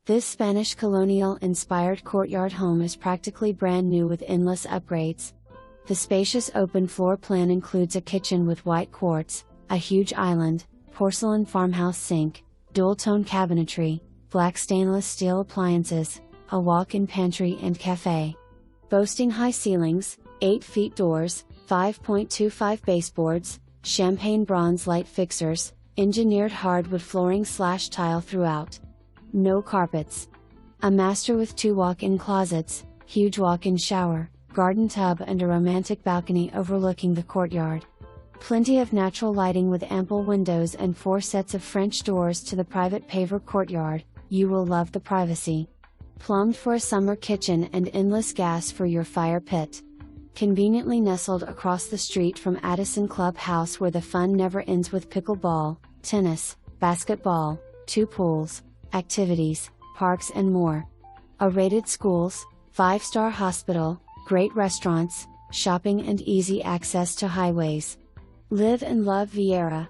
This Spanish Colonial-inspired courtyard home is practically brand new with endless upgrades. The spacious open floor plan includes a kitchen with white quartz, a huge island, porcelain farmhouse sink, dual-tone cabinetry, black stainless steel appliances, a walk-in pantry and cafe. Boasting high ceilings, 8 feet doors, 5.25 baseboards, champagne bronze light fixtures, engineered hardwood flooring/tile throughout. No carpets. A master with 2 walk-in closets, huge walk-in shower, garden tub and a romantic balcony overlooking the courtyard. Plenty of natural lighting with ample windows and 4 sets of French doors to the private paver courtyard. You will love the privacy. Plumbed for a summer kitchen and endless gas for your fire pit. Conveniently nestled across the street from Addison Club House, where the fun never ends with pickleball, tennis, basketball, 2 pools, activities, parks and more. A rated schools, 5-star hospital, great restaurants, shopping and easy access to highways. Live and love Viera.